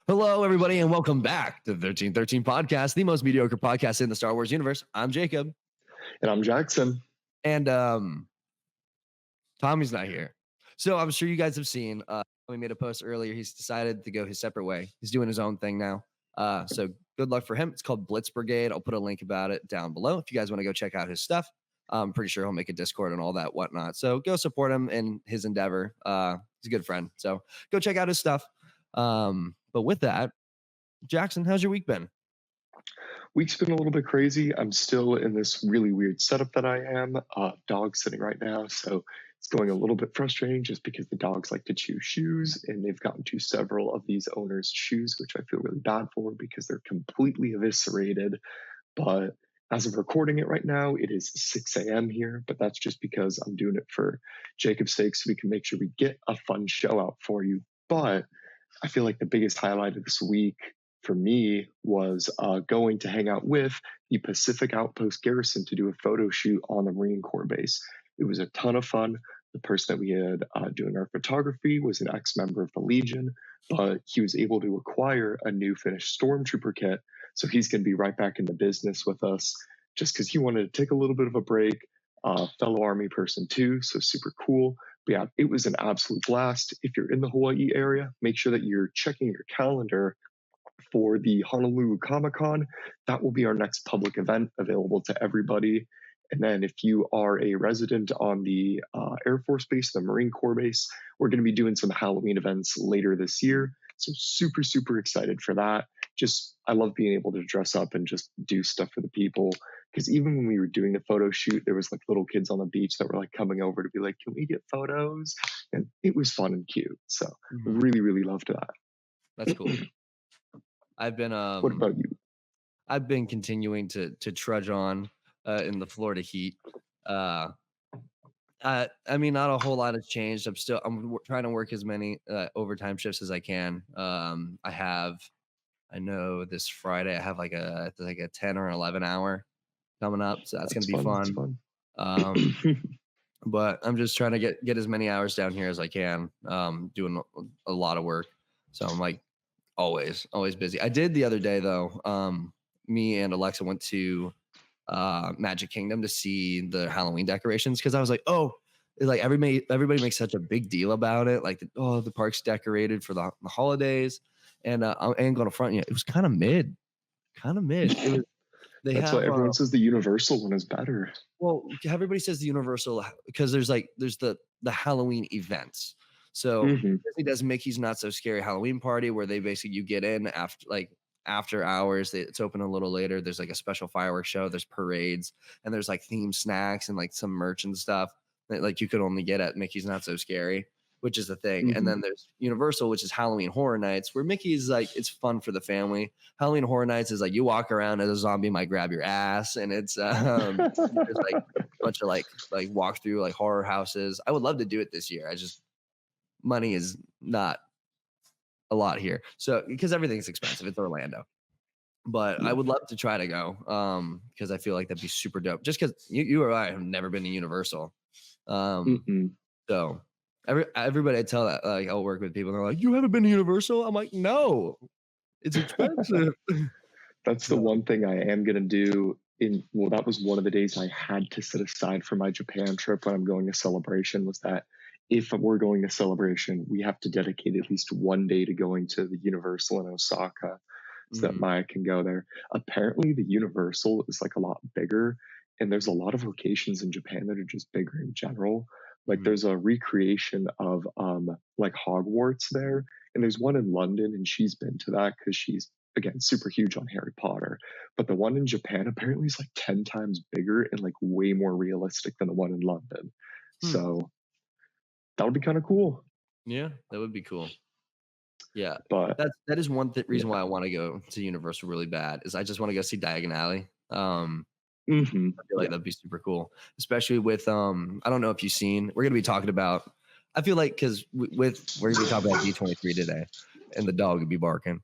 Hello, everybody, and welcome back to the 1313 podcast, the most mediocre podcast in the Star Wars universe. I'm Jacob. And I'm Jackson. And Tommy's not here. So I'm sure you guys have seen, we made a post earlier. He's decided to go his separate way. He's doing his own thing now. So good luck for him. It's called Blitz Brigade. I'll put a link about it down below if you guys want to go check out his stuff. I'm pretty sure he'll make a Discord and all that whatnot. So go support him in his endeavor. He's a good friend. So go check out his stuff. But with that, Jackson, how's your week been? Week's been a little bit crazy. I'm still in this really weird setup that I am. Dog sitting right now, so it's going a little bit frustrating just because the dogs like to chew shoes, and they've gotten to several of these owners' shoes, which I feel really bad for because they're completely eviscerated. But as of recording it right now, it is 6 a.m. here, but that's just because I'm doing it for Jacob's sake so we can make sure we get a fun show out for you. But I feel like the biggest highlight of this week for me was going to hang out with the Pacific Outpost Garrison to do a photo shoot on the Marine Corps base. It was a ton of fun. The person that we had doing our photography was an ex-member of the Legion, but he was able to acquire a new finished Stormtrooper kit. So he's going to be right back in the business with us just because he wanted to take a little bit of a break. Fellow Army person too, so super cool. But yeah, it was an absolute blast. If you're in the Hawaii area, make sure that you're checking your calendar for the Honolulu Comic-Con. That will be our next public event available to everybody. And then if you are a resident on the Air Force Base, the Marine Corps Base, we're going to be doing some Halloween events later this year. So super, super excited for that. I love being able to dress up and just do stuff for the people. Because even when we were doing the photo shoot, there was like little kids on the beach that were like coming over to be like, can we get photos? And it was fun and cute. So really, really loved that. That's cool. I've been what about you? I've been continuing to trudge on in the Florida heat. I mean, not a whole lot has changed. I'm trying to work as many overtime shifts as I can. I know this Friday I have like a 10 or 11 hour coming up, so that's gonna be fun. But I'm just trying to get as many hours down here as I can. Doing a lot of work, so I'm like always busy. I did the other day though. Me and Alexa went to Magic Kingdom to see the Halloween decorations because I was like, oh, like everybody makes such a big deal about it, like the park's decorated for the holidays, and I ain't gonna front yet. It was kind of mid. It was. That's why everyone says the Universal one is better. Well, everybody says the Universal because there's the Halloween events. So Disney does Mickey's Not So Scary Halloween Party where they basically you get in after hours. It's open a little later. There's like a special fireworks show. There's parades and there's like themed snacks and like some merch and stuff that like you could only get at Mickey's Not So Scary, which is the thing. And then there's Universal, which is Halloween Horror Nights, where Mickey's like it's fun for the family. Halloween Horror Nights is like you walk around and a zombie might grab your ass, and it's there's like a bunch of like walk through like horror houses. I would love to do it this year. Money is not a lot here, so because everything's expensive. It's Orlando, but I would love to try to go because I feel like that'd be super dope. Just because you or I have never been to Universal, so. Everybody I tell that like I'll work with people and they're like, you haven't been to Universal? I'm like, no, it's expensive. That's the one thing I am gonna do that was one of the days I had to set aside for my Japan trip when I'm going to Celebration, was that if we're going to Celebration, we have to dedicate at least one day to going to the Universal in Osaka so that Maya can go there. Apparently the Universal is like a lot bigger, and there's a lot of locations in Japan that are just bigger in general. Like there's a recreation of like Hogwarts there, and there's one in London, and she's been to that because she's again super huge on Harry Potter. But the one in Japan apparently is like 10 times bigger and like way more realistic than the one in London. So that would be kind of cool. Yeah, that would be cool. Yeah, but that is one reason why I want to go to Universal really bad is I just want to go see Diagon Alley. I feel like that'd be super cool, especially with I don't know if you've seen. We're gonna be talking about. I feel like because we're gonna be talking about D23 today, and the dog would be barking.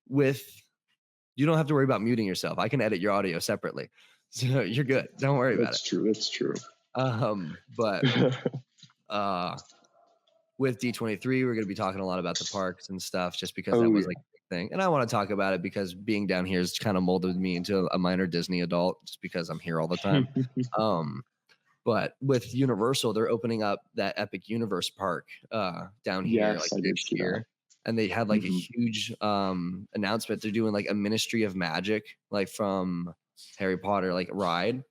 With you don't have to worry about muting yourself. I can edit your audio separately, so you're good. Don't worry about it. That's true. But with D23, we're going to be talking a lot about the parks and stuff, just because that was like a big thing. And I want to talk about it because being down here has kind of molded me into a minor Disney adult, just because I'm here all the time. But with Universal, they're opening up that Epic Universe park down here like next year. And they had like a huge announcement. They're doing like a Ministry of Magic, like from Harry Potter, like ride.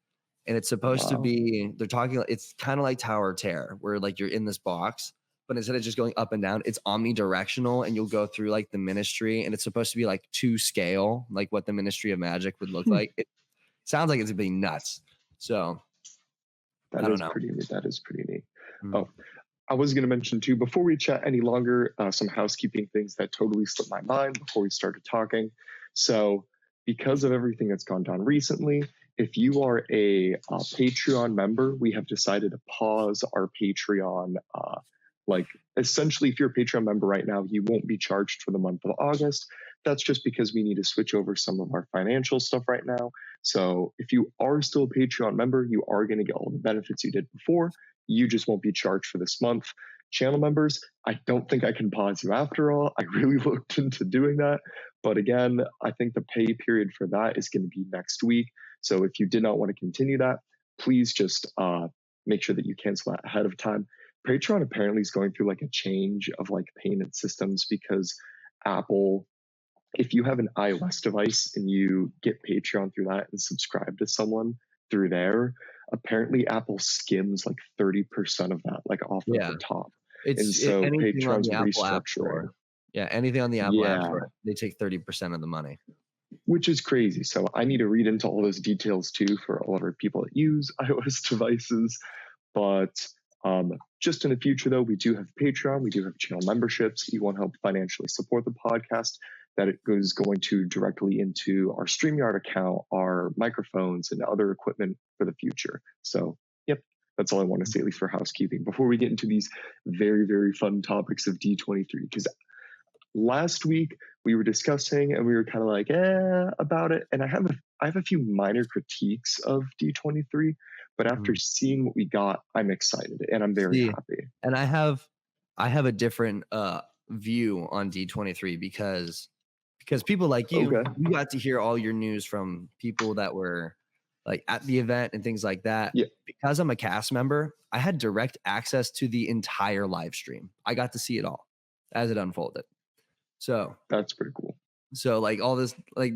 And it's supposed to be, they're talking, it's kind of like Tower of Terror, where like you're in this box, but instead of just going up and down, it's omnidirectional, and you'll go through like the ministry, and it's supposed to be like to scale, like what the Ministry of Magic would look like. It sounds like it's gonna be nuts. So that is pretty neat. That is pretty neat. Oh, I was going to mention too, before we chat any longer, some housekeeping things that totally slipped my mind before we started talking. So because of everything that's gone down recently, if you are a Patreon member, we have decided to pause our Patreon. Like essentially, if you're a Patreon member right now, you won't be charged for the month of August. That's just because we need to switch over some of our financial stuff right now. So if you are still a Patreon member, you are going to get all the benefits you did before. You just won't be charged for this month. Channel members, I don't think I can pause you after all. I really looked into doing that. But again, I think the pay period for that is going to be next week. So if you did not want to continue that, please just make sure that you cancel that ahead of time. Patreon apparently is going through like a change of like payment systems, because Apple, if you have an iOS device and you get Patreon through that and subscribe to someone through there, apparently Apple skims like 30% of that, like off of the top. And so Patreon's restructuring. Yeah, anything on the Apple App Store, they take 30% of the money. Which is crazy. So I need to read into all those details too for all of our people that use iOS devices. But just in the future, though, we do have Patreon. We do have channel memberships. You want to help financially support the podcast, that it goes going to directly into our StreamYard account, our microphones, and other equipment for the future. So, yep, that's all I want to say, at least for housekeeping, before we get into these very, very fun topics of D23. Because last week we were discussing and we were kind of like, about it. And I have a few minor critiques of D23, but after seeing what we got, I'm excited and I'm very happy. And I have a different view on D23 because people like you, you got to hear all your news from people that were like at the event and things like that. Yeah. Because I'm a cast member, I had direct access to the entire live stream. I got to see it all as it unfolded. So that's pretty cool. So like all this, like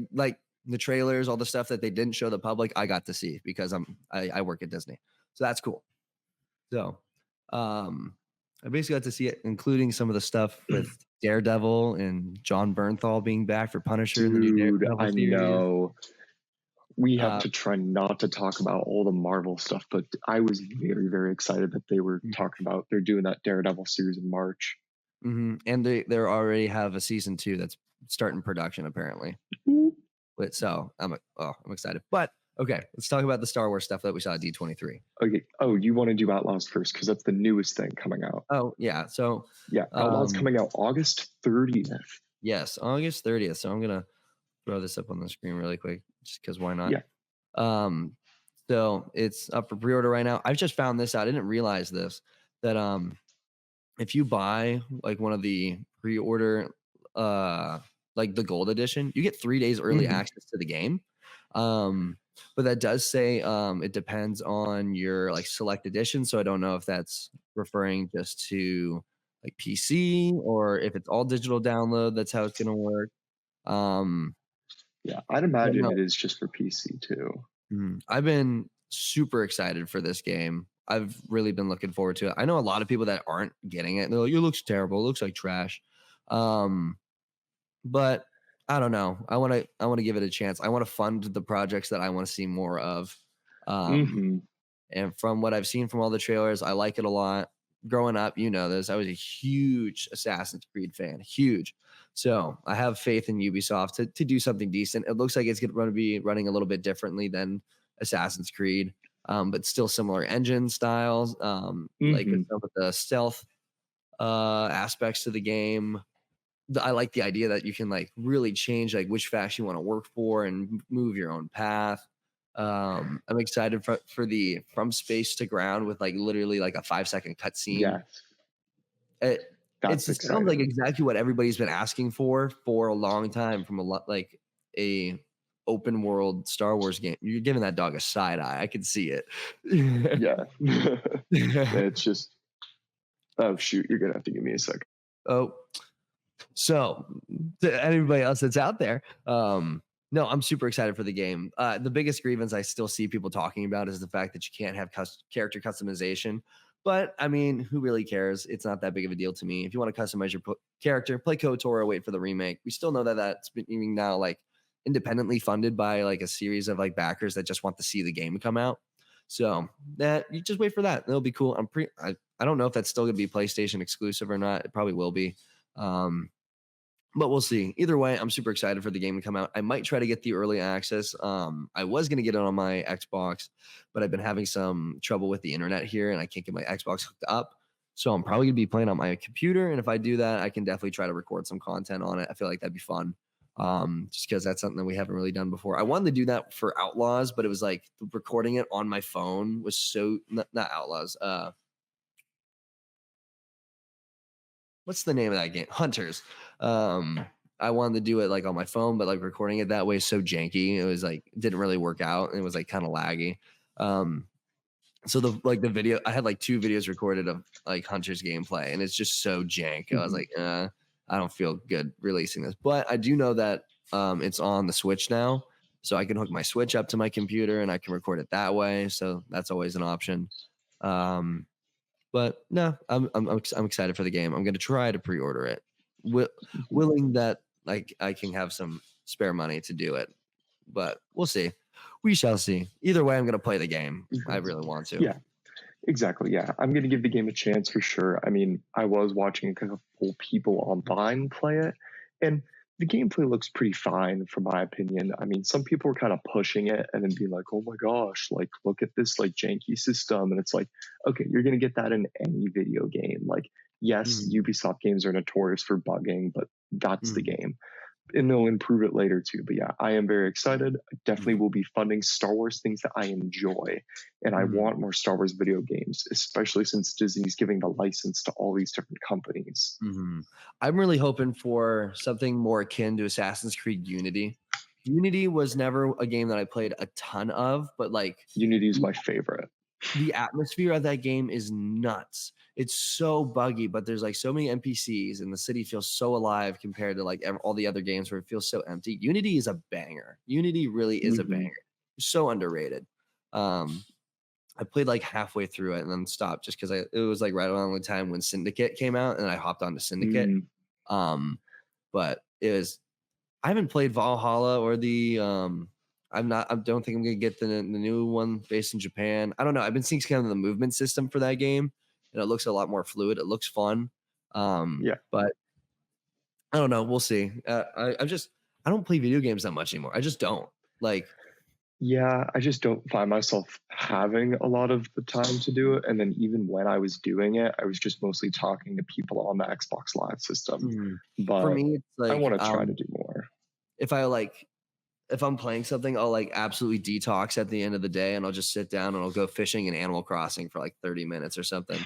the trailers, all the stuff that they didn't show the public, I got to see because I work at Disney. So that's cool. So I basically got to see it, including some of the stuff with Daredevil and John Bernthal being back for Punisher. Dude, in the new Daredevil I series. know. We have to try not to talk about all the Marvel stuff, but I was very, very excited that they were talking about, they're doing that Daredevil series in March. And they already have a season 2 that's starting production apparently. But so I'm excited. But okay, let's talk about the Star Wars stuff that we saw at D23. Okay. Oh, you want to do Outlaws first because that's the newest thing coming out. Oh yeah. So yeah, Outlaws coming out August 30th. Yes, August 30th. So I'm gonna throw this up on the screen really quick, just because why not? Yeah. So it's up for pre-order right now. I've just found this out. I didn't realize this, that if you buy like one of the pre-order like the gold edition, you get 3 days early access to the game. But that does say it depends on your like select edition. So I don't know if that's referring just to like PC or if it's all digital download. That's how it's gonna work. Yeah, I'd imagine it is just for PC too. I've been super excited for this game. I've really been looking forward to it. I know a lot of people that aren't getting it. They're like, it looks terrible. It looks like trash. But I don't know. I want to give it a chance. I want to fund the projects that I want to see more of. And from what I've seen from all the trailers, I like it a lot. Growing up, you know this, I was a huge Assassin's Creed fan, huge. So I have faith in Ubisoft to do something decent. It looks like it's going to be running a little bit differently than Assassin's Creed, but still similar engine styles, like with some of the stealth aspects to the game. I like the idea that you can like really change like which faction you want to work for and move your own path. I'm excited for the from space to ground with like literally like a 5-second cutscene. Yeah. It That's sounds like exciting. exactly what everybody's been asking for a long time from a lot like a open world Star Wars game. You're giving that dog a side eye. I can see it. Yeah. It's just, oh shoot, you're gonna have to give me a sec. Oh, so to anybody else that's out there, no, I'm super excited for the game. The biggest grievance I still see people talking about is the fact that you can't have character customization. But I mean, who really cares? It's not that big of a deal to me. If you want to customize your character, play KOTOR or wait for the remake. We still know that that's being now like independently funded by like a series of like backers that just want to see the game come out. So that you just wait for that. It'll be cool. I don't know if that's still gonna be PlayStation exclusive or not. It probably will be. But we'll see. Either way, I'm super excited for the game to come out. I might try to get the early access. I was going to get it on my Xbox, but I've been having some trouble with the internet here and I can't get my Xbox hooked up. So I'm probably going to be playing on my computer. And if I do that, I can definitely try to record some content on it. I feel like that'd be fun. Just because that's something that we haven't really done before. I wanted to do that for Outlaws, but it was like recording it on my phone was so not Outlaws. What's the name of that game? Hunters. I wanted to do it like on my phone, but like recording it that way is so janky. It was like didn't really work out. And it was like kind of laggy. So the video, I had like 2 videos recorded of like Hunter's gameplay, and it's just so jank. I was like, I don't feel good releasing this, but I do know that it's on the Switch now, so I can hook my Switch up to my computer and I can record it that way. So that's always an option. But no, I'm excited for the game. I'm gonna try to pre-order it, willing that like I can have some spare money to do it. But we'll see. We shall see. Either way, I'm gonna play the game. I really want to. Yeah, exactly. Yeah, I'm gonna give the game a chance for sure. I mean, I was watching a couple people online play it, and the gameplay looks pretty fine from my opinion. I mean, some people were kind of pushing it and then being like, "Oh my gosh, like look at this like janky system," and it's like, okay, you're gonna get that in any video game. Like, yes, Ubisoft games are notorious for bugging, but that's the game. And they'll improve it later too. But yeah, I am very excited. I definitely will be funding Star Wars things that I enjoy. And I want more Star Wars video games, especially since Disney's giving the license to all these different companies. I'm really hoping for something more akin to Assassin's Creed Unity. Unity was never a game that I played a ton of, but like Unity is my favorite. The atmosphere of that game is nuts. It's so buggy, but there's like so many NPCs and the city feels so alive compared to like all the other games where it feels so empty. Unity is a banger. Unity really is a banger. So underrated. I played like halfway through it and then stopped just because it was like right around the time when Syndicate came out and I hopped onto Syndicate. But it was I haven't played Valhalla or the I don't think I'm gonna get the new one based in Japan. I don't know. I've been seeing kind of the movement system for that game, and it looks a lot more fluid. It looks fun. But I don't know. We'll see. I don't play video games that much anymore. I just don't like. Yeah, I just don't find myself having a lot of the time to do it. And then even when I was doing it, I was just mostly talking to people on the Xbox Live system. But for me, it's like I want to try to do more. If I'm playing something, I'll like absolutely detox at the end of the day and I'll just sit down and I'll go fishing in Animal Crossing for like 30 minutes or something.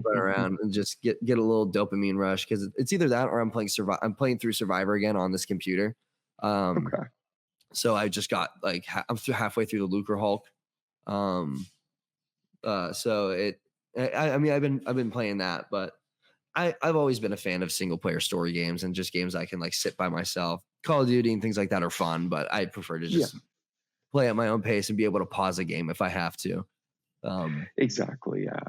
Run around and just get a little dopamine rush because it's either that or I'm playing through Survivor again on this computer. Okay. So I just got like I'm halfway through the Lucre Hulk. So I mean I've been playing that, but I've always been a fan of single player story games and just games I can like sit by myself. Call of Duty and things like that are fun, but I prefer to just play at my own pace and be able to pause a game if I have to. Exactly, yeah.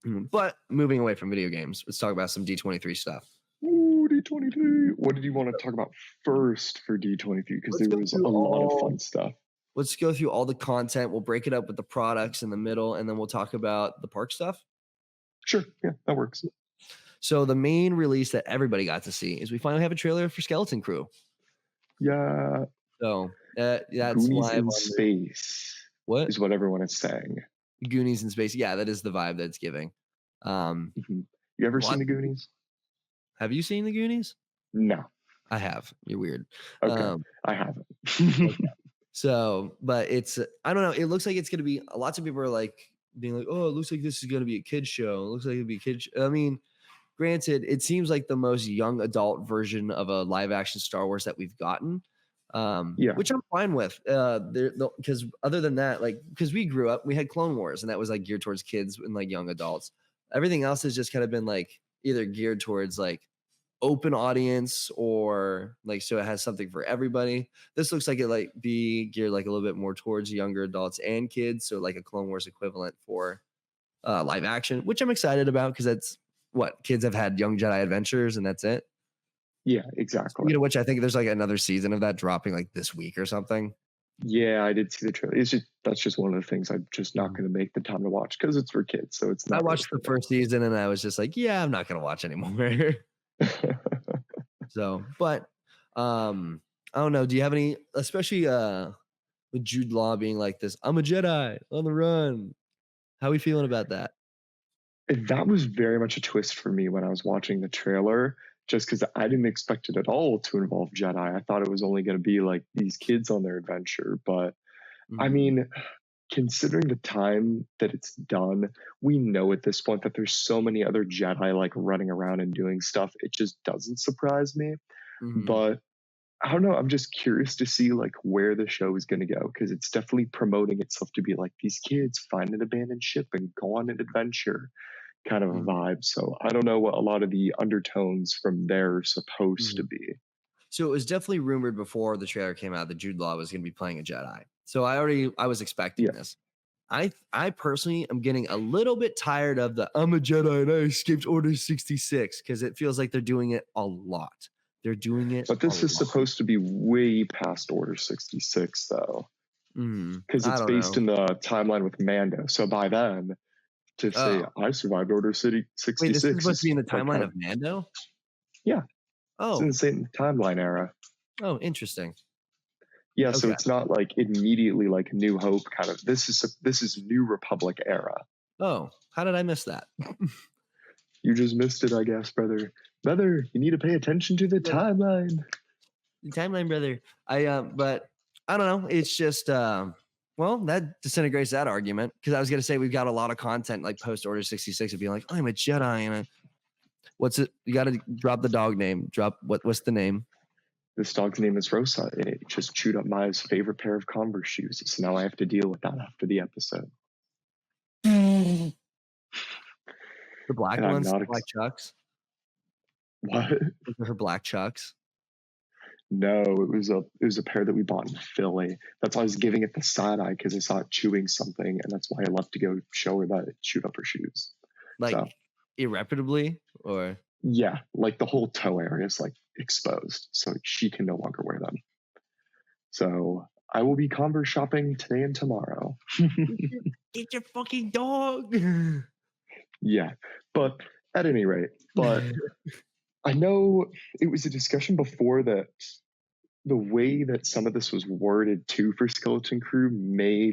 But moving away from video games, let's talk about some D23 stuff. Ooh, D23. What did you want to talk about first for D23? Because there was a lot of fun stuff. Let's go through all the content. We'll break it up with the products in the middle, and then we'll talk about the park stuff. Sure, yeah, that works. So the main release that everybody got to see is we finally have a trailer for Skeleton Crew. Yeah. So that's Goonies in space. What is what everyone is saying? Goonies in space. Yeah, that is the vibe that's giving. You ever seen the Goonies? Have you seen the Goonies? No. I have. You're weird. Okay. I haven't. Okay. So, but it's I don't know. It looks like it's gonna be. Lots of people are like being like, "Oh, it looks like this is gonna be a kid show. It looks like it'll be a kid." I mean, granted, it seems like the most young adult version of a live action Star Wars that we've gotten. Which I'm fine with. Because other than that, like, because we grew up, we had Clone Wars, and that was like geared towards kids and like young adults. Everything else has just kind of been like either geared towards like open audience or like, so it has something for everybody. This looks like it like be geared like a little bit more towards younger adults and kids. So like a Clone Wars equivalent for live action, which I'm excited about because that's what kids have had young Jedi adventures and that's it. Yeah, exactly. You know, which I think there's like another season of that dropping like this week or something. Yeah, I did see the trailer. That's just one of the things I'm just not going to make the time to watch because it's for kids. So it's not. I watched the first season and I was just like, yeah, I'm not going to watch anymore. So, but I don't know. Do you have any, especially with Jude Law being like this, I'm a Jedi on the run. How are we feeling about that? That was very much a twist for me when I was watching the trailer, just because I didn't expect it at all to involve Jedi. I thought it was only going to be like these kids on their adventure. But I mean, considering the time that it's done, we know at this point that there's so many other Jedi like running around and doing stuff. It just doesn't surprise me. But I don't know. I'm just curious to see like where the show is going to go, because it's definitely promoting itself to be like these kids find an abandoned ship and go on an adventure kind of a vibe. So I don't know what a lot of the undertones from there are supposed to be. So it was definitely rumored before the trailer came out that Jude Law was going to be playing a Jedi. So I was expecting this. I personally am getting a little bit tired of the I'm a Jedi and I escaped Order 66 because it feels like they're doing it a lot. They're doing it. But this is supposed to be way past Order 66 though. Because it's based in the timeline with Mando. So by then, to say I survived Order 66. Wait, this is supposed to be in the timeline of Mando? Yeah. Oh. It's in the same timeline era. Oh, interesting. Yeah, so it's not like immediately like New Hope kind of. This is New Republic era. Oh, how did I miss that? You just missed it, I guess, brother. Brother, you need to pay attention to the timeline. The timeline, brother. But I don't know. It's just well, that disintegrates that argument, because I was gonna say we've got a lot of content like post Order 66 of being like, I'm a Jedi and what's it? You got to drop the dog name. Drop what's the name? This dog's name is Rosa, and it just chewed up Maya's favorite pair of Converse shoes. So now I have to deal with that after the episode. The black ones, black Chucks. What? Her black Chucks. No, it was a pair that we bought in Philly. That's why I was giving it the side eye, because I saw it chewing something, and that's why I left to go show her that it chewed up her shoes. Like irreparably, or yeah, like the whole toe area is like exposed, so she can no longer wear them. So I will be Converse shopping today and tomorrow. It's your fucking dog. Yeah, but at any rate, I know it was a discussion before that the way that some of this was worded too for Skeleton Crew may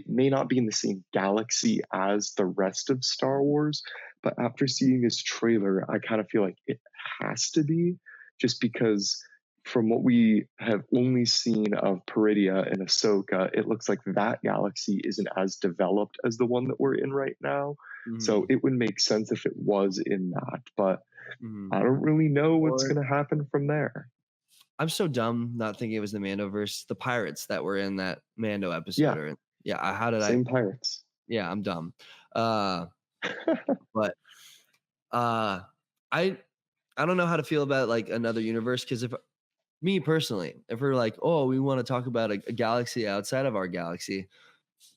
not be in the same galaxy as the rest of Star Wars, but after seeing this trailer, I kind of feel like it has to be, just because from what we have only seen of Peridia and Ahsoka, it looks like that galaxy isn't as developed as the one that we're in right now. So it would make sense if it was in that, but I don't really know what's going to happen from there. I'm so dumb not thinking it was the Mandoverse. The pirates that were in that Mando episode. How did Same pirates. Yeah, I'm dumb. But I don't know how to feel about like another universe, because if me personally, if we're like, oh, we want to talk about a galaxy outside of our galaxy,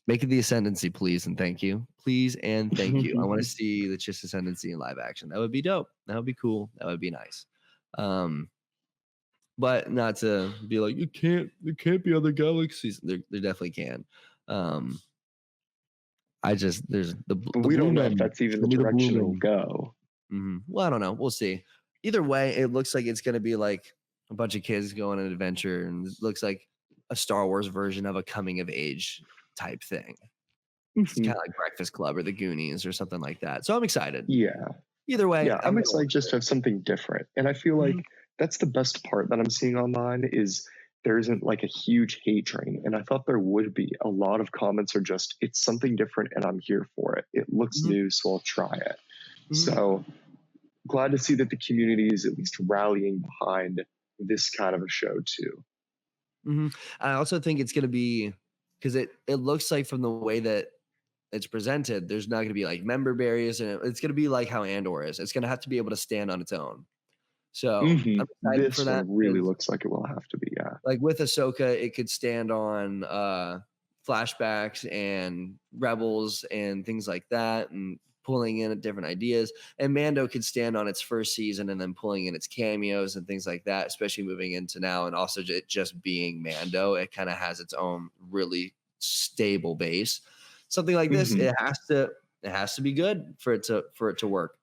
make it the Ascendancy, please and thank you. Please and thank you. I want to see the Chiss Ascendancy in live action. That would be dope. That would be cool. That would be nice. But not to be like, there can't be other galaxies. There definitely can. We don't know if that's even the direction it'll go. Well, I don't know. We'll see. Either way, it looks like it's going to be like a bunch of kids going on an adventure, and it looks like a Star Wars version of a coming of age type thing. It's kind of like Breakfast Club or the Goonies or something like that. So I'm excited. Yeah. Either way. Yeah, I'm excited just to have something different. And I feel like that's the best part that I'm seeing online, is there isn't like a huge hate train. And I thought there would be. A lot of comments are just, it's something different and I'm here for it. It looks new, so I'll try it. So glad to see that the community is at least rallying behind this kind of a show too. Mm-hmm. I also think it's going to be, because it looks like from the way that it's presented, there's not going to be like member barriers, and it's going to be like how Andor is. It's going to have to be able to stand on its own. So I'm excited for This that. one really looks like it will have to be, yeah. Like with Ahsoka, it could stand on flashbacks and Rebels and things like that, and pulling in different ideas. And Mando could stand on its first season and then pulling in its cameos and things like that, especially moving into now. And also it just being Mando, it kind of has its own really stable base. Something like this, it has to be good for it to work.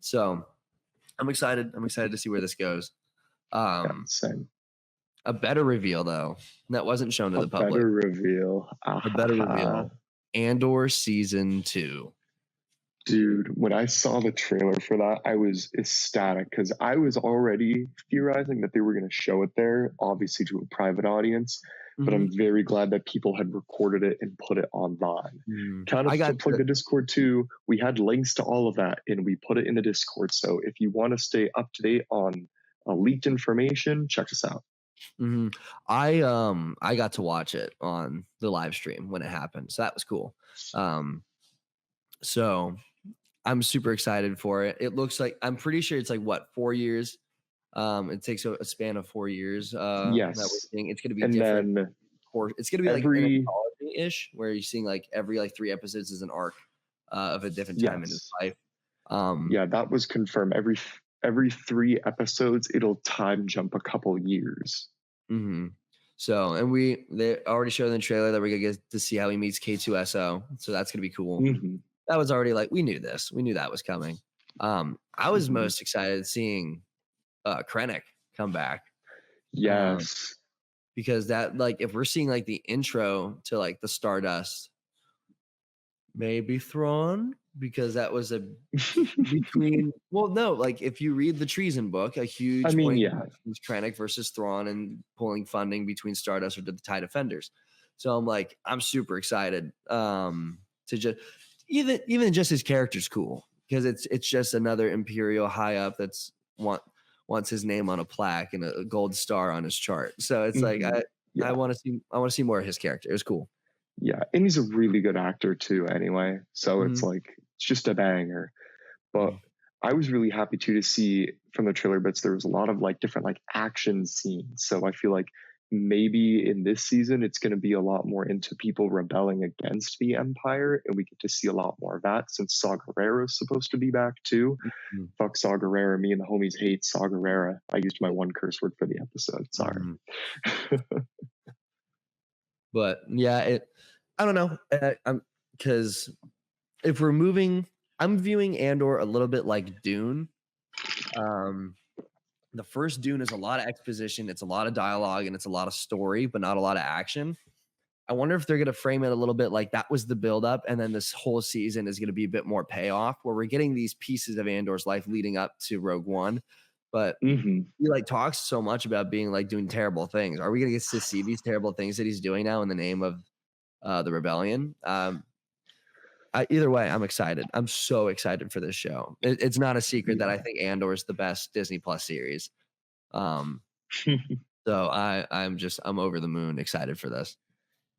So I'm excited. I'm excited to see where this goes. Same. A better reveal, though, that wasn't shown to the public. A better reveal. A better reveal. Andor Season 2. Dude, when I saw the trailer for that, I was ecstatic because I was already theorizing that they were going to show it there, obviously to a private audience. But I'm very glad that people had recorded it and put it online. Kind of to plug the Discord too, we had links to all of that and we put it in the Discord. So if you want to stay up to date on leaked information, check us out. I got to watch it on the live stream when it happened, so that was cool. So I'm super excited for it. It looks like, I'm pretty sure it's like what, 4 years. It takes a span of 4 years. Yes, that we're seeing. It's going to be and different. then It's going to be like an anthology-ish, where you're seeing like every 3 episodes is an arc of a different time in his life. Yeah, that was confirmed. Every 3 episodes, it'll time jump a couple years. So, and they already showed in the trailer that we're gonna get to see how he meets K2SO. So that's gonna be cool. That was already like, we knew this. We knew that was coming. I was most excited seeing Krennic come back. Yes. Because that, like, if we're seeing like the intro to like the Stardust, maybe Thrawn, because that was a between, well, no, like if you read the Treason book, a huge point is Krennic versus Thrawn and pulling funding between Stardust or the TIE Defenders. So I'm like, I'm super excited to just even just his character's cool, because it's just another Imperial high up that's wants his name on a plaque and a gold star on his chart. So it's like I want to see more of his character. It was cool. Yeah, and he's a really good actor too anyway. So it's like, it's just a banger. But I was really happy too to see from the trailer bits, there was a lot of like different like action scenes. So I feel like maybe in this season, it's going to be a lot more into people rebelling against the Empire. And we get to see a lot more of that, since Saw Gerrera is supposed to be back too. Fuck Saw Gerrera. Me and the homies hate Saw Gerrera. I used my one curse word for the episode. Sorry. But yeah, I don't know. Because if we're moving, I'm viewing Andor a little bit like Dune. The first Dune is a lot of exposition, it's a lot of dialogue, and it's a lot of story, but not a lot of action. I wonder if they're going to frame it a little bit like that was the buildup, and then this whole season is going to be a bit more payoff, where we're getting these pieces of Andor's life leading up to Rogue One. But he like talks so much about being like doing terrible things. Are we going to get to see these terrible things that he's doing now in the name of the rebellion? Either way, I'm excited. I'm so excited for this show. It's not a secret that I think Andor is the best Disney Plus series. So I'm over the moon excited for this.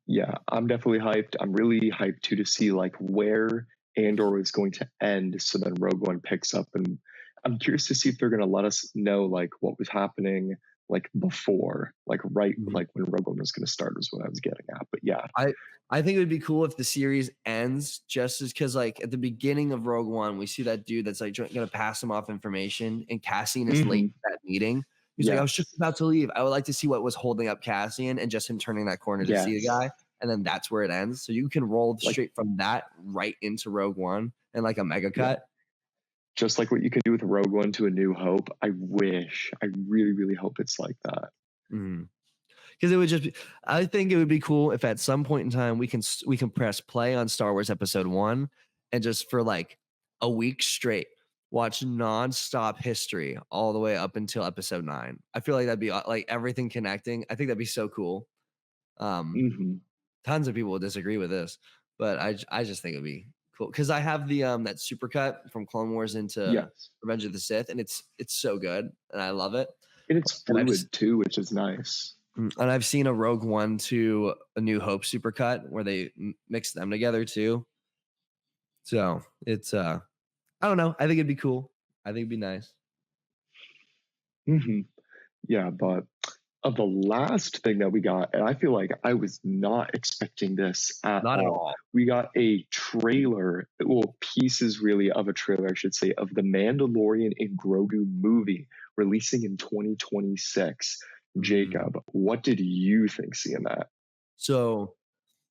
Yeah, I'm definitely hyped. I'm really hyped too to see like where Andor is going to end, so then Rogue One picks up, and I'm curious to see if they're going to let us know like what was happening like before, like like when Rogue One was going to start, is what I was getting at. But yeah, I think it would be cool if the series ends just as, because like at the beginning of Rogue One, we see that dude that's like going to pass him off information, and Cassian is late at that meeting. He's like, I was just about to leave. I would like to see what was holding up Cassian, and just him turning that corner to see the guy. And then that's where it ends. So you can roll straight from that right into Rogue One and like a mega cut. Just like what you can do with Rogue One to A New Hope. I really, really hope it's like that. Because it would just be, I think it would be cool if at some point in time we can press play on Star Wars Episode 1 and just for like a week straight watch nonstop history all the way up until Episode 9. I feel like that'd be like everything connecting. I think that'd be so cool. Tons of people will disagree with this, but I just think it'd be cool because I have the that supercut from Clone Wars into Yes. Revenge of the Sith, and it's so good, and I love it. And it's fluid too, which is nice. And I've seen a Rogue One to a New Hope supercut where they mix them together too. So it's I don't know. I think it'd be cool. I think it'd be nice. Mm-hmm. Yeah, but of the last thing that we got, and I feel like I was not expecting this at all. We got a trailer, well, pieces really of a trailer, I should say, of the Mandalorian and Grogu movie releasing in 2026. Jacob, what did you think seeing that? So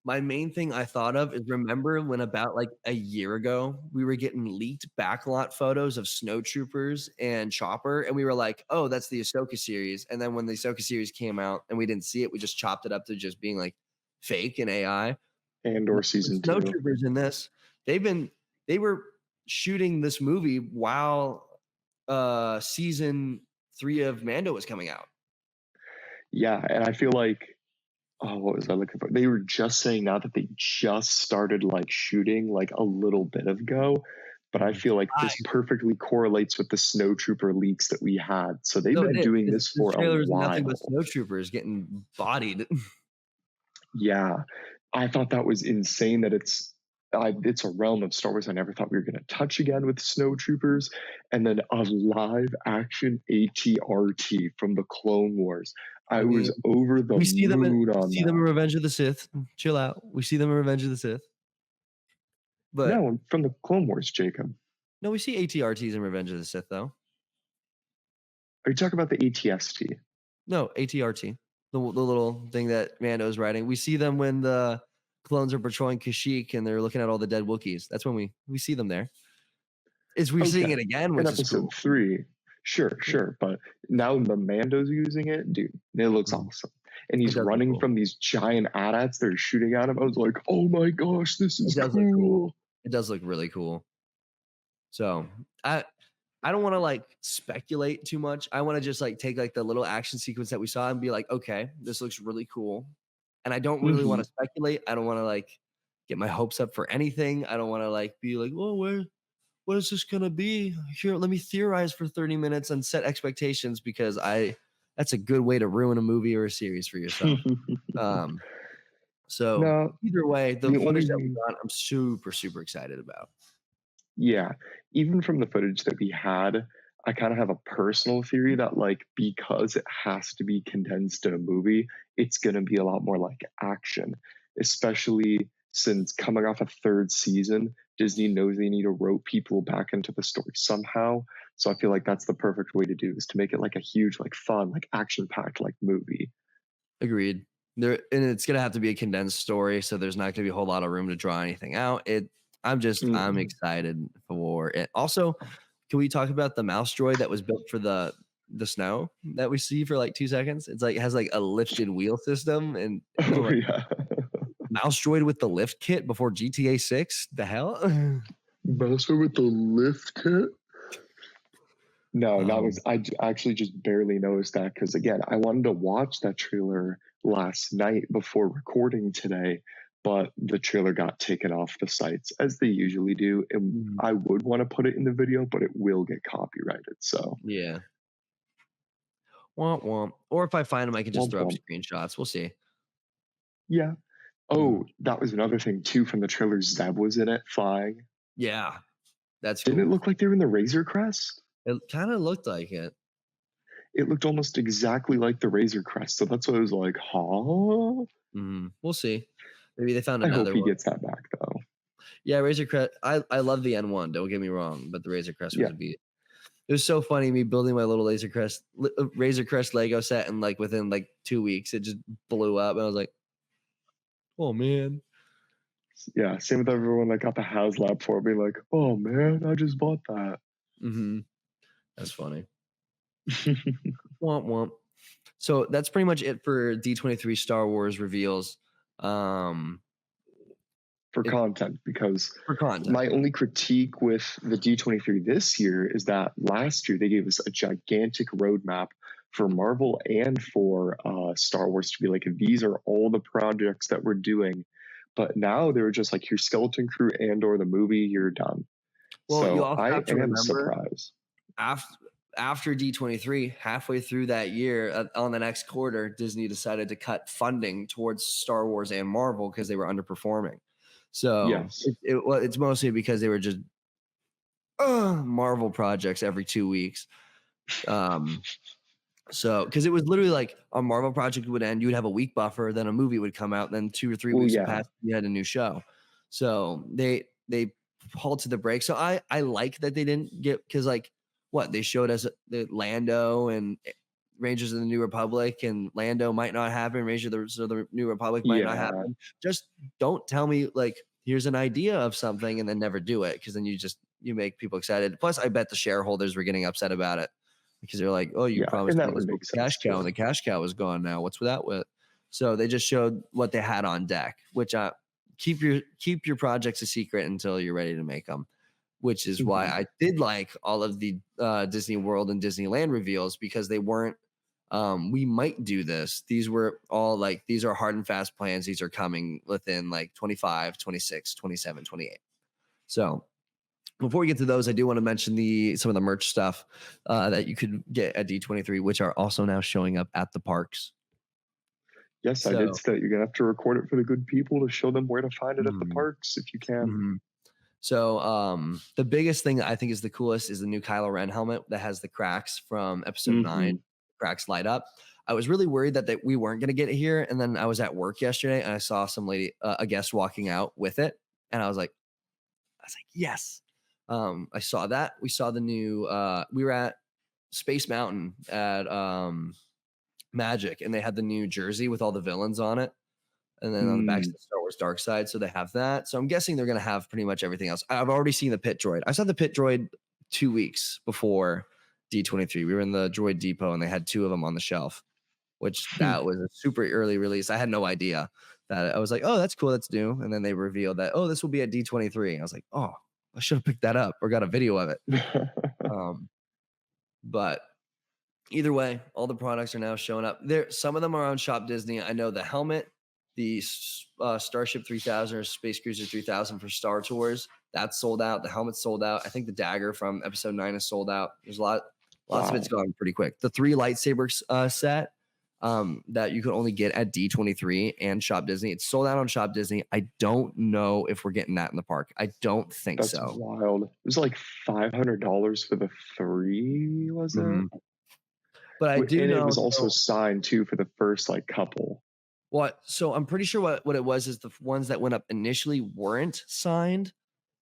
my main thing I thought of is remember when about like a year ago, we were getting leaked backlot photos of snowtroopers and Chopper. And we were like, oh, that's the Ahsoka series. And then when the Ahsoka series came out and we didn't see it, we just chopped it up to just being like fake and AI. Andor season 2. Snowtroopers in this, they were shooting this movie while season 3 of Mando was coming out. Yeah, and I feel like, what was I looking for? They were just saying now that they just started like shooting like a little bit ago, but I feel like this perfectly correlates with the snowtrooper leaks that we had. So they've been doing this for a while. Nothing but snowtroopers getting bodied. Yeah, I thought that was insane that it's a realm of Star Wars I never thought we were going to touch again with snowtroopers, and then a live action ATRT from the Clone Wars. I was over the moon on that. We see them in Revenge of the Sith. Chill out. We see them in Revenge of the Sith. But no, from the Clone Wars, Jacob. No, we see ATRTs in Revenge of the Sith, though. Are you talking about the ATST? No, ATRT. The little thing that Mando's riding. We see them when the clones are patrolling Kashyyyk and they're looking at all the dead Wookiees. That's when we see them there. We're seeing it again, which in episode 3. Sure. But now the Mando's using it, dude, it looks awesome. And he's running from these giant AT-ATs that are shooting at him. I was like, oh my gosh, this is cool. It does look really cool. So I don't want to like speculate too much. I want to just like take like the little action sequence that we saw and be like, okay, this looks really cool. And I don't really want to speculate. I don't want to like get my hopes up for anything. I don't want to like be like, oh, what is this gonna be? Here, let me theorize for 30 minutes and set expectations because that's a good way to ruin a movie or a series for yourself. So either way, the footage that we got, I'm super, super excited about. Yeah, even from the footage that we had, I kind of have a personal theory that like because it has to be condensed in a movie, it's gonna be a lot more like action, especially since coming off a 3rd season, Disney knows they need to rope people back into the story somehow. So I feel like that's the perfect way to do is to make it like a huge, like fun, like action-packed like movie. Agreed. And it's gonna have to be a condensed story, so there's not gonna be a whole lot of room to draw anything out. I'm excited for it. Also, can we talk about the mouse droid that was built for the snow that we see for like 2 seconds? It's like it has like a lifted wheel system and mouse droid with the lift kit before GTA 6. The hell? Mouse droid with the lift kit? No, that was I actually just barely noticed that because again, I wanted to watch that trailer last night before recording today, but the trailer got taken off the sites as they usually do, and I would want to put it in the video, but it will get copyrighted. So yeah, womp womp. Or if I find them, I can just throw up screenshots. We'll see. Yeah. Oh, that was another thing too from the trailer. Zeb was in it flying. Yeah, that's cool. Didn't it look like they were in the Razor Crest? It kind of looked like it. It looked almost exactly like the Razor Crest. So that's what I was like, huh? We'll see. Maybe they found another one. I hope he gets that back though. Yeah, Razor Crest. I love the N1. Don't get me wrong, but the Razor Crest was a beat. It was so funny me building my little Razor Crest Lego set, and like within like 2 weeks, it just blew up. And I was like, oh man. Yeah, same with everyone that got the HasLab for it, being like, oh man, I just bought that. That's funny. Womp womp. So that's pretty much it for D23 Star Wars reveals. For content, my only critique with the D23 this year is that last year they gave us a gigantic roadmap for Marvel and for Star Wars to be like, these are all the projects that we're doing. But now they're just like, your Skeleton Crew and/or the movie, you're done. Well, you So also I have to am remember surprised. after D23, halfway through that year, on the next quarter, Disney decided to cut funding towards Star Wars and Marvel because they were underperforming. So Yes. it's mostly because they were just Marvel projects every 2 weeks. So because it was literally like a Marvel project would end, you would have a week buffer, then a movie would come out, then 2 or 3 weeks would pass, you had a new show. So they halted the break. So I like that they didn't get, because like what they showed us the Lando and Rangers of the New Republic, and Lando might not happen, Rangers of the New Republic might not happen. Just don't tell me like here's an idea of something and then never do it, because then you make people excited. Plus, I bet the shareholders were getting upset about it because they're like, oh, you promised me this cash cow, and the cash cow is gone now. What's that with? So they just showed what they had on deck, which keep your projects a secret until you're ready to make them, which is why I did like all of the Disney World and Disneyland reveals, because they weren't we might do this. These were all like, these are hard and fast plans. These are coming within like 25, 26, 27, 28. So before we get to those, I do want to mention some of the merch stuff that you could get at D23, which are also now showing up at the parks. Yes, so, I did say that you're going to have to record it for the good people to show them where to find it at the parks if you can. So the biggest thing that I think is the coolest is the new Kylo Ren helmet that has the cracks from episode 9. Cracks light up. I was really worried that we weren't going to get it here. And then I was at work yesterday and I saw some lady, a guest walking out with it. And I was like, yes. I saw that. We saw the new, we were at Space Mountain at Magic, and they had the new jersey with all the villains on it. And then on the back is the Star Wars Dark Side. So they have that. So I'm guessing they're going to have pretty much everything else. I've already seen the Pit Droid. I saw the Pit Droid 2 weeks before D23. We were in the Droid Depot and they had 2 of them on the shelf, which that was a super early release. I had no idea that. I was like, oh, that's cool. That's new. And then they revealed that, oh, this will be at D23. I was like, oh, I should have picked that up or got a video of it. But either way, all the products are now showing up there. Some of them are on Shop Disney. I know the helmet, the Starship 3000 or Space Cruiser 3000 for Star Tours, that's sold out. The helmet's sold out. I think the dagger from episode 9 is sold out. There's lots of it's gone pretty quick. The 3 lightsabers set that you could only get at D23 and Shop Disney, it's sold out on Shop Disney. I don't know if we're getting that in the park. I don't think so. That's wild. It was like $500 for the 3, was it? But I do know it was also signed too for the first like couple. What? So I'm pretty sure what it was is the ones that went up initially weren't signed,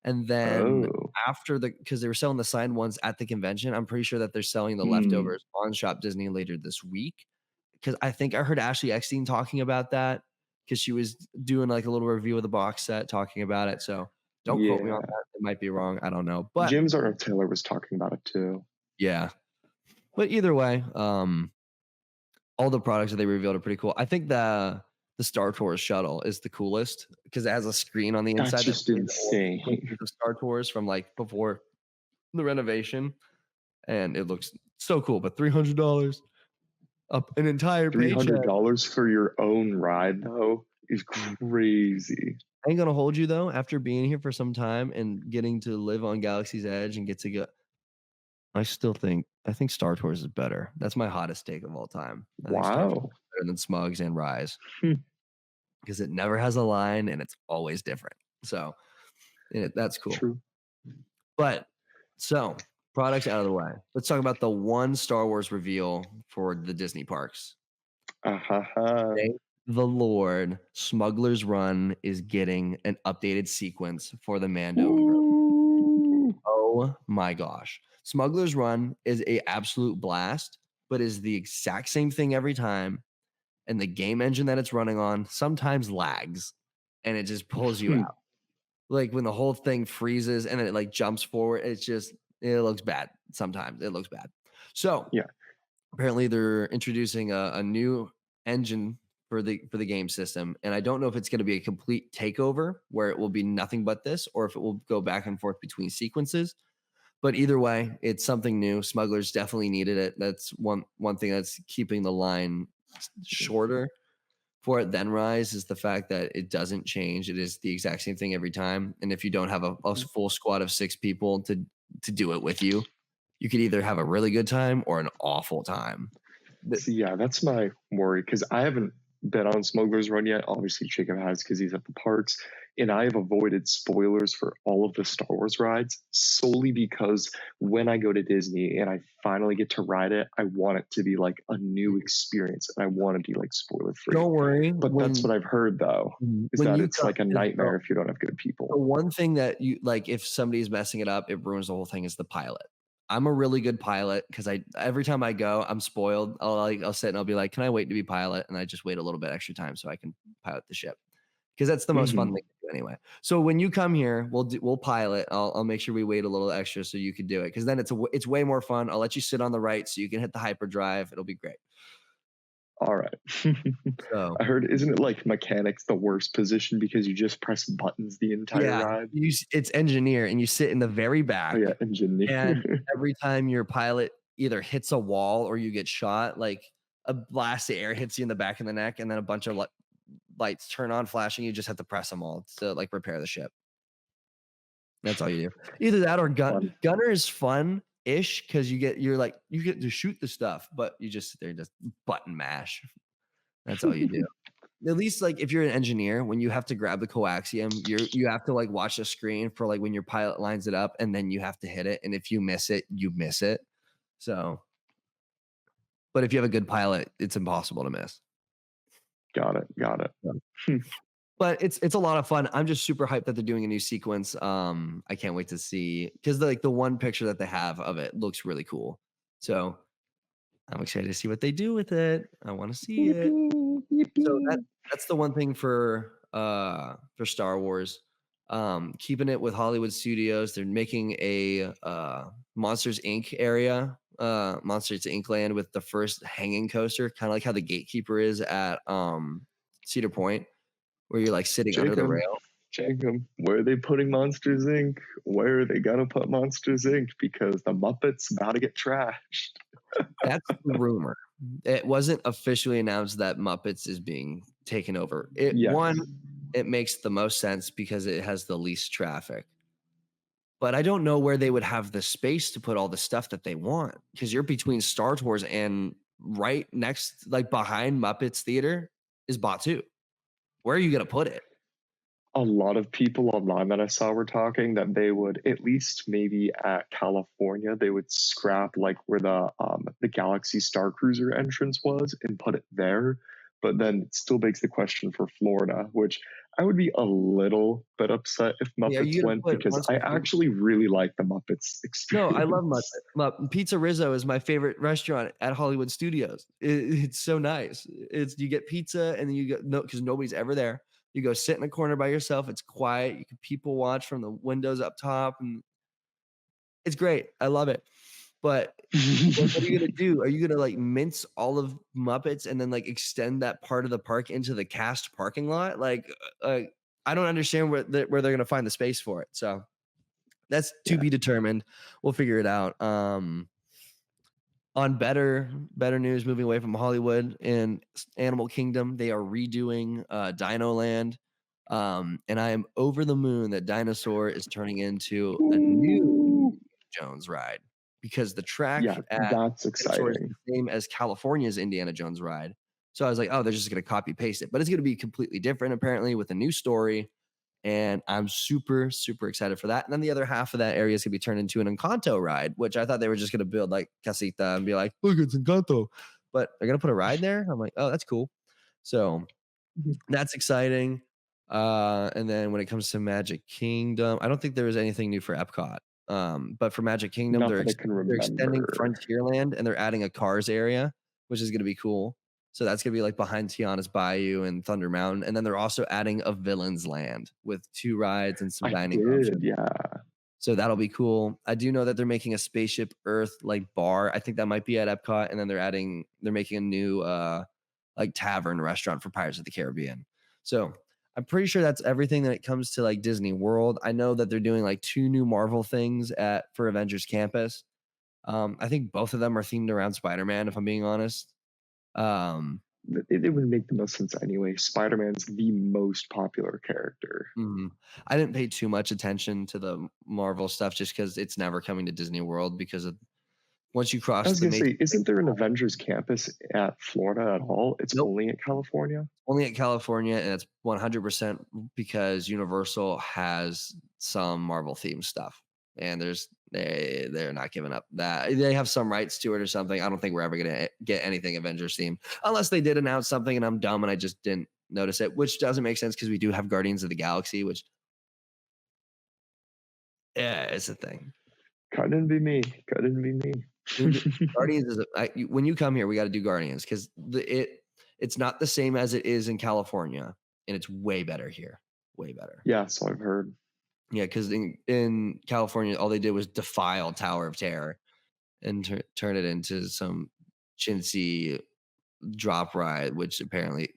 and then after because they were selling the signed ones at the convention, I'm pretty sure that they're selling the leftovers on Shop Disney later this week. Because I think I heard Ashley Eckstein talking about that, because she was doing like a little review of the box set, talking about it. So don't quote me on that. It might be wrong. I don't know. But Jim's Art Taylor was talking about it too. Yeah. But either way, all the products that they revealed are pretty cool. I think the Star Tours shuttle is the coolest because it has a screen on the inside. That's just insane. The Star Tours from like before the renovation, and it looks so cool. But $300 up an entire $300 for your own ride though is crazy. I ain't gonna hold you though. After being here for some time and getting to live on Galaxy's Edge and get to go, I think Star Tours is better. That's my hottest take of all time. I think Star Tours is better than Smugs and Rise because it never has a line and it's always different. So that's cool. True. But so products out of the way. Let's talk about the one Star Wars reveal for the Disney parks. Thank the Lord, Smugglers Run is getting an updated sequence for the Mando. Oh my gosh. Smugglers Run is a absolute blast, but is the exact same thing every time. And the game engine that it's running on sometimes lags and it just pulls you out. Like when the whole thing freezes and it like jumps forward, it looks bad. Sometimes it looks bad. So apparently they're introducing a new engine for the game system. And I don't know if it's going to be a complete takeover where it will be nothing but this, or if it will go back and forth between sequences. But either way, it's something new. Smugglers definitely needed it. That's one thing that's keeping the line shorter. for it then Rise is the fact that it doesn't change. It is the exact same thing every time. And if you don't have a full squad of 6 people to do it with you, you could either have a really good time or an awful time. So yeah, that's my worry, because I haven't been on Smugglers Run yet. Obviously, Jacob has because he's at the parks, and I have avoided spoilers for all of the Star Wars rides solely because when I go to Disney and I finally get to ride it, I want it to be like a new experience, and I want to be like spoiler free. Don't worry. But that's what I've heard though, is that it's like a nightmare if you don't have good people. The one thing that you like, if somebody's messing it up, it ruins the whole thing, is the pilot. I'm a really good pilot because every time I go, I'm spoiled. I'll sit and I'll be like, can I wait to be pilot? And I just wait a little bit extra time so I can pilot the ship, because that's the most fun thing to do anyway. So when you come here, we'll pilot. I'll make sure we wait a little extra so you can do it, because then it's way more fun. I'll let you sit on the right so you can hit the hyperdrive. It'll be great. All right. So, I heard, isn't it like mechanics the worst position because you just press buttons the entire ride? It's engineer, and you sit in the very back. Oh yeah, engineer. And every time your pilot either hits a wall or you get shot, like a blast of air hits you in the back of the neck, and then a bunch of lights turn on flashing. You just have to press them all to like repair the ship. That's all you do. Either that or gunner is fun-ish because you get to shoot the stuff, but you just sit there and just button mash. That's all you do. At least like if you're an engineer, when you have to grab the coaxium, you have to like watch the screen for like when your pilot lines it up, and then you have to hit it. And if you miss it, you miss it. So, but if you have a good pilot, it's impossible to miss. Got it. But it's a lot of fun. I'm just super hyped that they're doing a new sequence. I can't wait to see, because the one picture that they have of it looks really cool. So I'm excited to see what they do with it. I want to see it. So that's the one thing for Star Wars. Keeping it with Hollywood Studios, they're making a Monsters Inc. area, Monsters Inc. land, with the first hanging coaster, kind of like how the Gatekeeper is at Cedar Point, where you're like sitting under the rail. Jacob, where are they putting Monsters Inc.? Where are they gonna put Monsters Inc.? Because the Muppets about to get trashed. That's the rumor. It wasn't officially announced that Muppets is being taken over. It makes the most sense because it has the least traffic. But I don't know where they would have the space to put all the stuff that they want, because you're between Star Tours and right next, like behind Muppets Theater is Batu. Where are you going to put it? A lot of people online that I saw were talking that they would, at least maybe at California, they would scrap like where the Galaxy Star Cruiser entrance was and put it there. But then it still begs the question for Florida, which I would be a little bit upset if Muppets went, because I actually really like the Muppets experience. No, I love Muppets. Pizza Rizzo is my favorite restaurant at Hollywood Studios. It's so nice. You get pizza, and then you go, because nobody's ever there. You go sit in a corner by yourself. It's quiet. You can people watch from the windows up top, and it's great. I love it. But what are you gonna do? Are you gonna like mince all of Muppets and then like extend that part of the park into the cast parking lot? Like, I don't understand where they're gonna find the space for it. So that's to be determined. We'll figure it out. On better news, moving away from Hollywood, in Animal Kingdom, they are redoing Dino Land. And I am over the moon that Dinosaur is turning into a new Jones ride, because the track that's exciting. is the same as California's Indiana Jones ride. So I was like, oh, they're just going to copy paste it, but it's going to be completely different, apparently, with a new story. And I'm super, super excited for that. And then the other half of that area is going to be turned into an Encanto ride, which I thought they were just going to build like Casita and be like, look, it's Encanto. But they're going to put a ride there. I'm like, oh, that's cool. So that's exciting. And then when it comes to Magic Kingdom, I don't think there was anything new for Epcot. But for Magic Kingdom, they're extending Frontierland, and they're adding a Cars area, which is going to be cool. So that's going to be like behind Tiana's Bayou and Thunder Mountain. And then they're also adding a Villains Land with 2 rides and some dining options. Yeah. So that'll be cool. I do know that they're making a Spaceship Earth like bar. I think that might be at Epcot. And then they're making a new like tavern restaurant for Pirates of the Caribbean. So I'm pretty sure that's everything that it comes to like Disney World. I know that they're doing like 2 new Marvel things for Avengers Campus. I think both of them are themed around Spider-Man, if I'm being honest. it would make the most sense anyway. Spider-Man's the most popular character. I didn't pay too much attention to the Marvel stuff just because it's never coming to Disney World because of once you I cross was the gonna say, Matrix. isn't there an Avengers campus at Florida at all? It's Nope. only at California. Only at California, and it's 100% because Universal has some Marvel themed stuff, and they're not giving up that. They have some rights to it or something. I don't think we're ever gonna get anything Avengers themed unless they did announce something and I'm dumb and I just didn't notice it, which doesn't make sense because we do have Guardians of the Galaxy, which it's a thing. Couldn't be me. Couldn't be me. Guardians is when you come here, we got to do Guardians because it's not the same as it is in California, and it's way better here. Way better. Yeah, so I've heard. Yeah, because in California, all they did was defile Tower of Terror and turn it into some chintzy drop ride, which apparently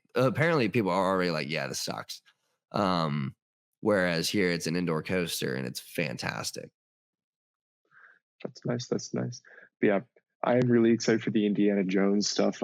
people are already like, yeah, this sucks. Whereas here, it's an indoor coaster and it's fantastic. That's nice. That's nice. But yeah, I am really excited for the Indiana Jones stuff.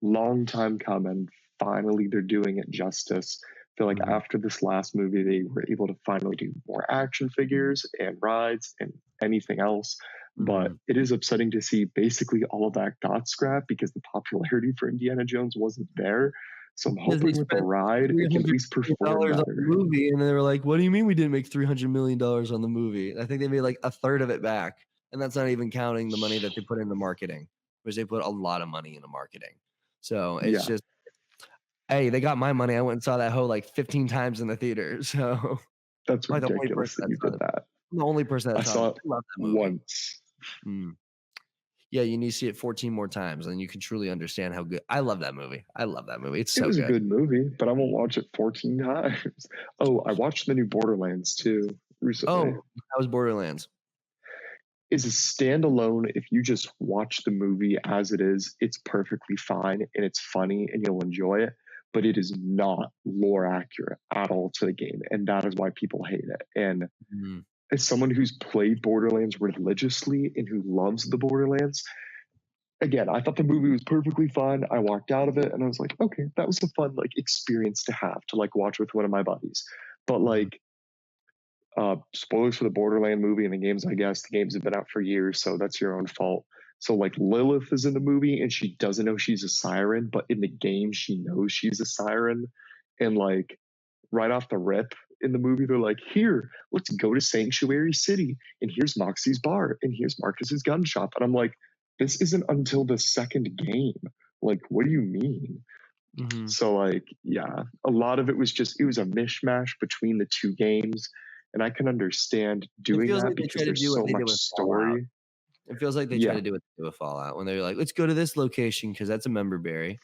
Long time coming. Finally, they're doing it justice. I feel like after this last movie, they were able to finally do more action figures and rides and anything else. But it is upsetting to see basically all of that got scrapped because the popularity for Indiana Jones wasn't there. So I'm hoping with the ride, it can at least perform better. On the movie, and they were like, "What do you mean we didn't make $300 million on the movie?" I think they made like a third of it back, and that's not even counting the money that they put into marketing, which they put a lot of money into marketing. So it's just, hey, they got my money. I went and saw that hoe like 15 times in the theater. So that's ridiculous that you did that. I'm the only person that saw it once. Yeah, you need to see it 14 more times, and you can truly understand how good. I love that movie. It's so good. It was a good movie, but I won't watch it 14 times. Oh, I watched the new Borderlands too recently. Oh, that was Borderlands. Is a standalone. If you just watch the movie as it is, it's perfectly fine and it's funny and you'll enjoy it. But it is not lore accurate at all to the game, and that is why people hate it. And as someone who's played Borderlands religiously and who loves the Borderlands, again, I thought the movie was perfectly fun. I walked out of it and I was like, okay, that was a fun experience to have to watch with one of my buddies. But spoilers for the Borderland movie and the games, I guess. The games have been out for years, so that's your own fault. So Lilith is in the movie and she doesn't know she's a siren, but in the game she knows she's a siren. And right off the rip in the movie, they're like, here, let's go to Sanctuary City. And here's Moxie's bar. And here's Marcus's gun shop. And I'm like, this isn't until the second game. What do you mean? So yeah, a lot of it was it was a mishmash between the two games. And I can understand doing that because there's so much story. It feels like they try to do what they do with Fallout when they're like, let's go to this location because that's a member berry.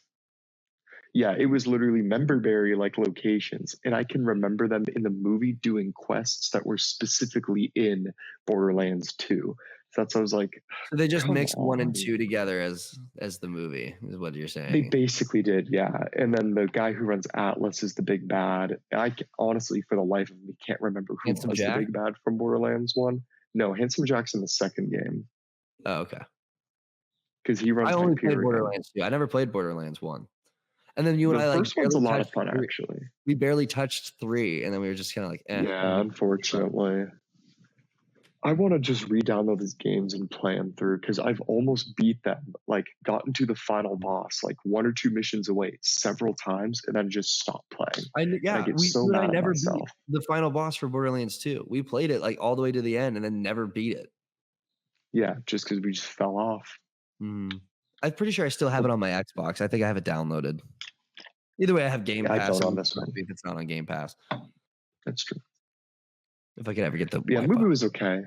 Yeah, it was literally member berry locations. And I can remember them in the movie doing quests that were specifically in Borderlands 2. So that's what I was like. So they just mixed 1 and 2 together as the movie, is what you're saying. They basically did, yeah. And then the guy who runs Atlas is the big bad. I honestly, for the life of me, can't remember who was the big bad from Borderlands 1. No, Handsome Jack's in the second game. Oh, okay. Because he runs. I only played Borderlands 2. I never played Borderlands 1. And then you and I the first one's a lot of fun, actually. We barely touched 3, and then we were just kind of Yeah, unfortunately. I want to just re-download these games and play them through because I've almost beat them, gotten to the final boss, 1 or 2 missions away several times, and then just stopped playing. I never beat the final boss for Borderlands 2. We played it all the way to the end and then never beat it. Yeah, just because we just fell off. I'm pretty sure I still have it on my Xbox. I think I have it downloaded. Either way, I have Game Pass. I don't on this one. If it's not on Game Pass. That's true. If I could ever get the the movie was okay.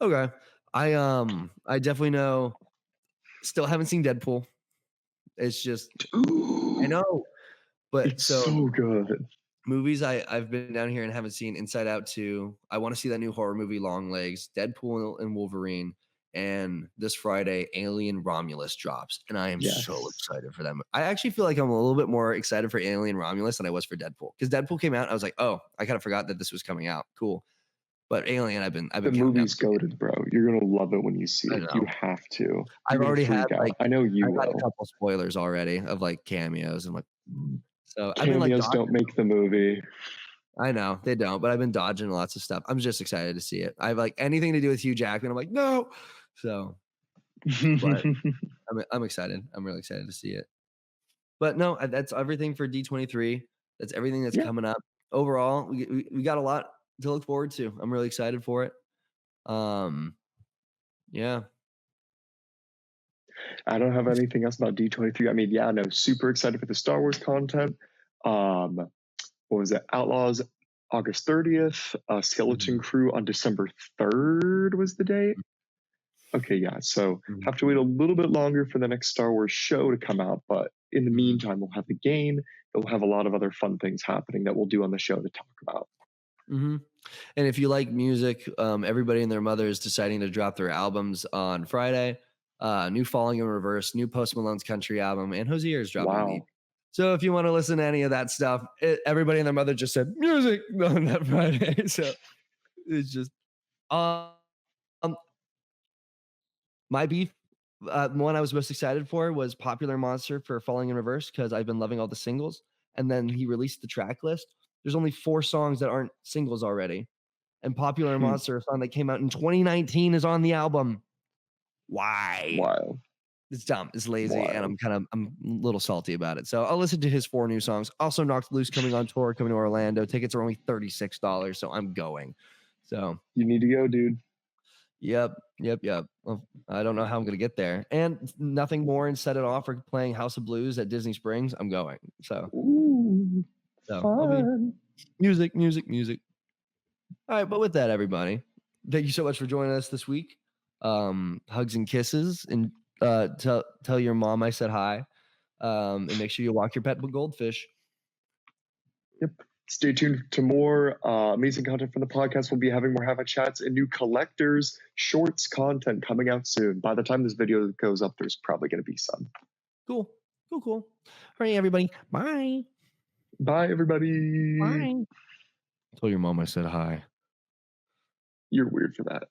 Okay. I definitely know. Still haven't seen Deadpool. It's just I know. But it's so good. Movies I've been down here and haven't seen Inside Out 2. I want to see that new horror movie Longlegs, Deadpool and Wolverine, and this Friday Alien Romulus drops, and I am so excited for them. I actually feel like I'm a little bit more excited for Alien Romulus than I was for Deadpool, because Deadpool came out, I was like, oh, I kind of forgot that this was coming out. Cool. But Alien, I've been the movie's goated, bro. You're gonna love it when you see it. You have to. You're I've already had out. I know you will. I've had a couple spoilers already of like cameos and like. So cameos I've been like don't make the movie. I know they don't, but I've been dodging lots of stuff. I'm just excited to see it. I have like anything to do with Hugh Jackman. I'm like, no. So, but I'm excited. I'm really excited to see it. But no, that's everything for D23. That's everything that's coming up. Overall, we got a lot to look forward to. I'm really excited for it. Yeah. I don't have anything else about D23. I mean, yeah, no, super excited for the Star Wars content. What was it? Outlaws August 30th. Skeleton Crew on December 3rd was the date. Okay, yeah. So have to wait a little bit longer for the next Star Wars show to come out, but in the meantime, we'll have the game. We'll have a lot of other fun things happening that we'll do on the show to talk about. And if you like music, everybody and their mother is deciding to drop their albums on Friday. New Falling in Reverse, new Post Malone's country album, and Hosier is dropping. Wow. So if you want to listen to any of that stuff, everybody and their mother just said music on that Friday. So it's just my beef. The one I was most excited for was Popular Monster for Falling in Reverse because I've been loving all the singles. And then he released the track list. There's only 4 songs that aren't singles already. And Popular Monster, a song that came out in 2019, is on the album. Why? Wild. It's dumb. It's lazy. And I'm a little salty about it. So I'll listen to his 4 new songs. Also, Knocked Loose coming on tour, coming to Orlando. Tickets are only $36. So I'm going. So you need to go, dude. Yep. Well, I don't know how I'm going to get there. And nothing more and set it off for playing House of Blues at Disney Springs. I'm going. So, fun. Music. All right. But with that, everybody, thank you so much for joining us this week. Hugs and kisses, and tell your mom I said hi. And make sure you walk your pet with goldfish. Yep. Stay tuned to more amazing content from the podcast. We'll be having more Have a Chats and new collectors shorts content coming out soon. By the time this video goes up, there's probably going to be some. Cool. All right, everybody. Bye. Bye, everybody. Bye. Tell your mom I said hi. You're weird for that.